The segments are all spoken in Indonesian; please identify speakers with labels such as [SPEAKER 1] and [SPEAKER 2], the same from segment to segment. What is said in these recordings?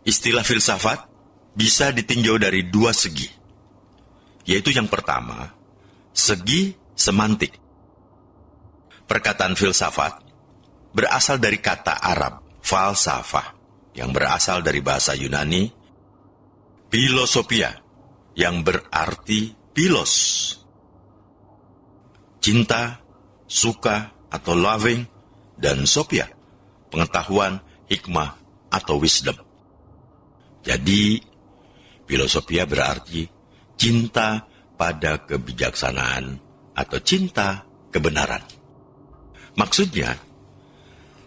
[SPEAKER 1] Istilah filsafat bisa ditinjau dari dua segi, yaitu yang pertama, segi semantik. Perkataan filsafat berasal dari kata Arab falsafah, yang berasal dari bahasa Yunani philosophia, yang berarti philos, cinta, suka atau loving, dan sophia, pengetahuan, hikmah atau wisdom. Jadi, philosophia berarti cinta pada kebijaksanaan atau cinta kebenaran. Maksudnya,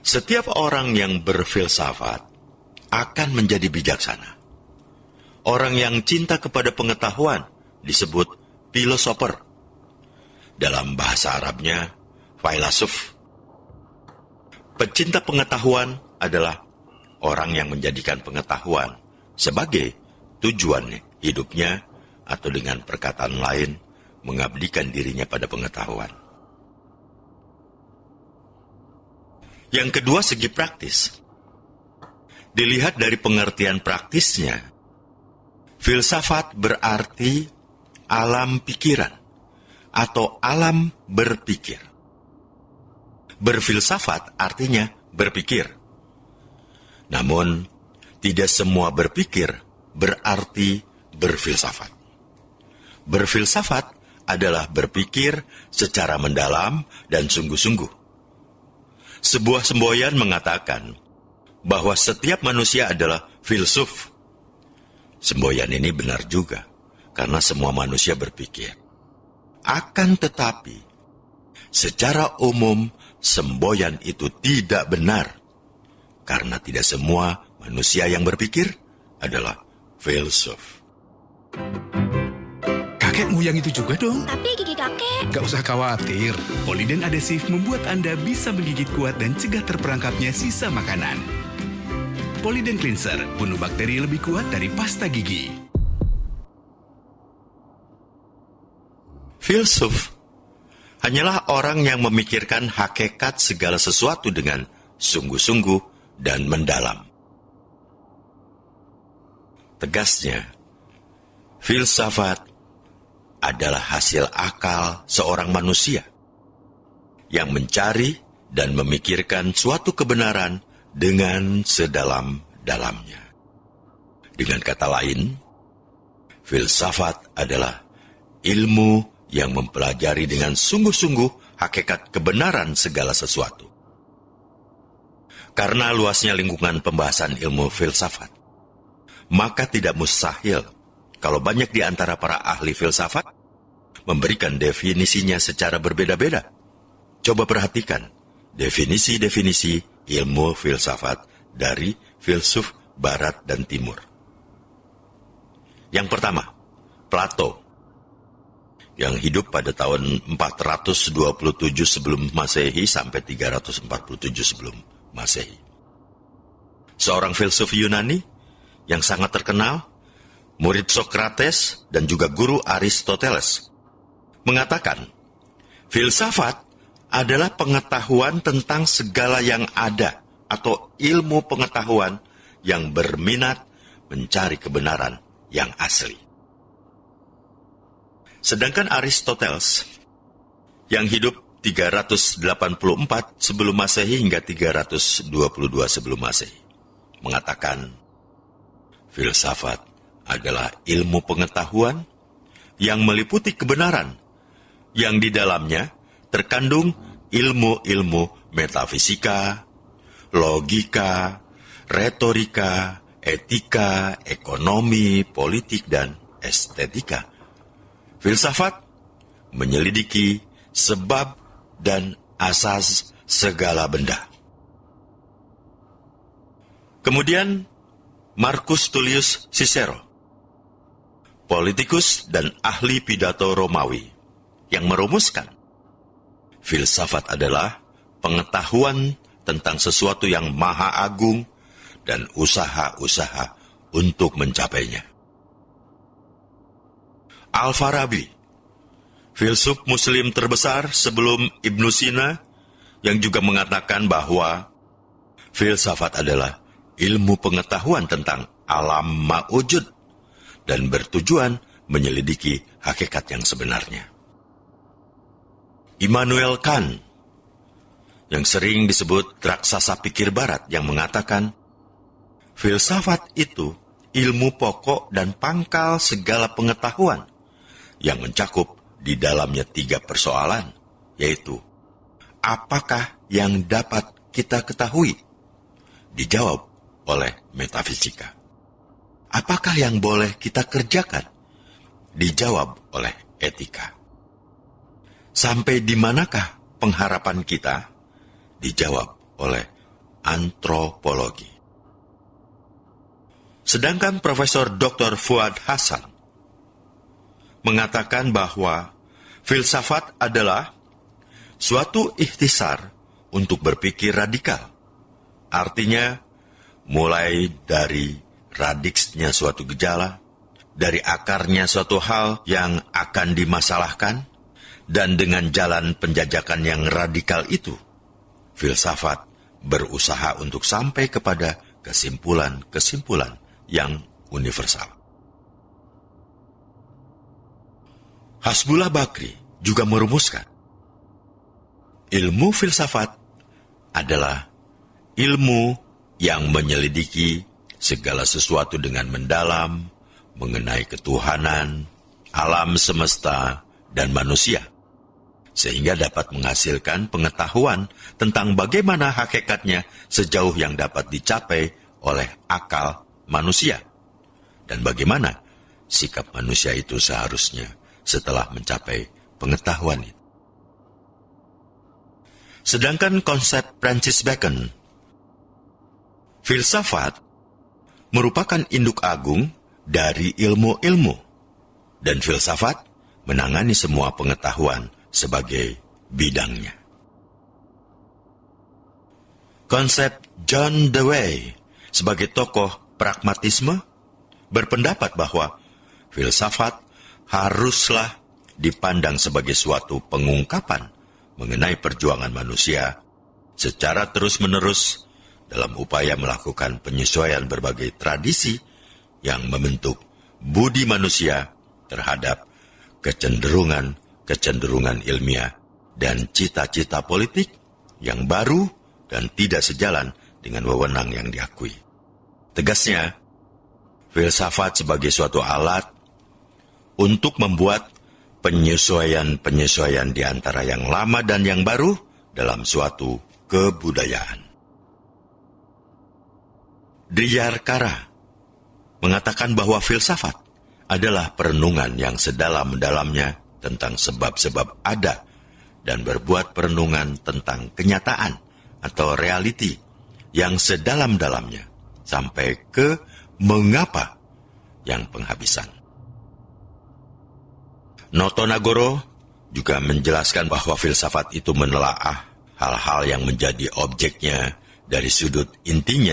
[SPEAKER 1] setiap orang yang berfilsafat akan menjadi bijaksana. Orang yang cinta kepada pengetahuan disebut filosofer. Dalam bahasa Arabnya, filosof. Pecinta pengetahuan adalah orang yang menjadikan pengetahuan sebagai tujuan hidupnya, atau dengan perkataan lain, mengabdikan dirinya pada pengetahuan. Yang kedua, segi praktis. Dilihat dari pengertian praktisnya, filsafat berarti alam pikiran atau alam berpikir. Berfilsafat artinya berpikir. Namun, tidak semua berpikir berarti berfilsafat. Berfilsafat adalah berpikir secara mendalam dan sungguh-sungguh. Sebuah semboyan mengatakan bahwa setiap manusia adalah filsuf. Semboyan ini benar juga, karena semua manusia berpikir. Akan tetapi, secara umum, semboyan itu tidak benar, karena tidak semua manusia yang berpikir adalah filsuf.
[SPEAKER 2] Kakek mau yang itu juga dong.
[SPEAKER 3] Tapi gigi kakek.
[SPEAKER 2] Gak usah khawatir. Poliden adhesif membuat Anda bisa menggigit kuat dan cegah terperangkapnya sisa makanan. Poliden Cleanser, bunuh bakteri lebih kuat dari pasta gigi.
[SPEAKER 1] Filsuf hanyalah orang yang memikirkan hakikat segala sesuatu dengan sungguh-sungguh dan mendalam. Tegasnya, filsafat adalah hasil akal seorang manusia yang mencari dan memikirkan suatu kebenaran dengan sedalam-dalamnya. Dengan kata lain, filsafat adalah ilmu yang mempelajari dengan sungguh-sungguh hakikat kebenaran segala sesuatu. Karena luasnya lingkungan pembahasan ilmu filsafat, maka tidak mustahil kalau banyak di antara para ahli filsafat memberikan definisinya secara berbeda-beda. Coba perhatikan definisi-definisi ilmu filsafat dari filsuf Barat dan Timur. Yang pertama, Plato, yang hidup pada tahun 427 sebelum Masehi sampai 347 sebelum Masehi. Seorang filsuf Yunani yang sangat terkenal, murid Sokrates dan juga guru Aristoteles, mengatakan, filsafat adalah pengetahuan tentang segala yang ada atau ilmu pengetahuan yang berminat mencari kebenaran yang asli. Sedangkan Aristoteles, yang hidup 384 sebelum Masehi hingga 322 sebelum Masehi, mengatakan, filsafat adalah ilmu pengetahuan yang meliputi kebenaran, yang di dalamnya terkandung ilmu-ilmu metafisika, logika, retorika, etika, ekonomi, politik, dan estetika. Filsafat menyelidiki sebab dan asas segala benda. Kemudian, Marcus Tullius Cicero, politikus dan ahli pidato Romawi, yang merumuskan filsafat adalah pengetahuan tentang sesuatu yang maha agung dan usaha-usaha untuk mencapainya. Al-Farabi, filsuf muslim terbesar sebelum Ibnu Sina, yang juga mengatakan bahwa filsafat adalah ilmu pengetahuan tentang alam ma'wujud dan bertujuan menyelidiki hakikat yang sebenarnya. Immanuel Kant, yang sering disebut raksasa pikir barat, yang mengatakan, filsafat itu ilmu pokok dan pangkal segala pengetahuan yang mencakup di dalamnya 3 persoalan, yaitu, apakah yang dapat kita ketahui? Dijawab oleh metafisika. Apakah yang boleh kita kerjakan? Dijawab oleh etika. Sampai di manakah pengharapan kita? Dijawab oleh antropologi. Sedangkan Profesor Dr. Fuad Hasan mengatakan bahwa filsafat adalah suatu ikhtisar untuk berpikir radikal. Artinya, mulai dari radiksnya suatu gejala, dari akarnya suatu hal yang akan dimasalahkan, dan dengan jalan penjajakan yang radikal itu, filsafat berusaha untuk sampai kepada kesimpulan-kesimpulan yang universal. Hasbullah Bakri juga merumuskan, ilmu filsafat adalah ilmu yang menyelidiki segala sesuatu dengan mendalam, mengenai ketuhanan, alam semesta, dan manusia, sehingga dapat menghasilkan pengetahuan tentang bagaimana hakikatnya sejauh yang dapat dicapai oleh akal manusia, dan bagaimana sikap manusia itu seharusnya setelah mencapai pengetahuan itu. Sedangkan konsep Francis Bacon, filsafat merupakan induk agung dari ilmu-ilmu, dan filsafat menangani semua pengetahuan sebagai bidangnya. Konsep John Dewey sebagai tokoh pragmatisme berpendapat bahwa filsafat haruslah dipandang sebagai suatu pengungkapan mengenai perjuangan manusia secara terus-menerus dalam upaya melakukan penyesuaian berbagai tradisi yang membentuk budi manusia terhadap kecenderungan ilmiah dan cita-cita politik yang baru dan tidak sejalan dengan wewenang yang diakui. Tegasnya, filsafat sebagai suatu alat untuk membuat penyesuaian-penyesuaian di antara yang lama dan yang baru dalam suatu kebudayaan. Diyarkara mengatakan bahwa filsafat adalah perenungan yang sedalam-dalamnya tentang sebab-sebab ada dan berbuat perenungan tentang kenyataan atau reality yang sedalam-dalamnya sampai ke mengapa yang penghabisan. Noto Nagoro juga menjelaskan bahwa filsafat itu menelaah hal-hal yang menjadi objeknya dari sudut intinya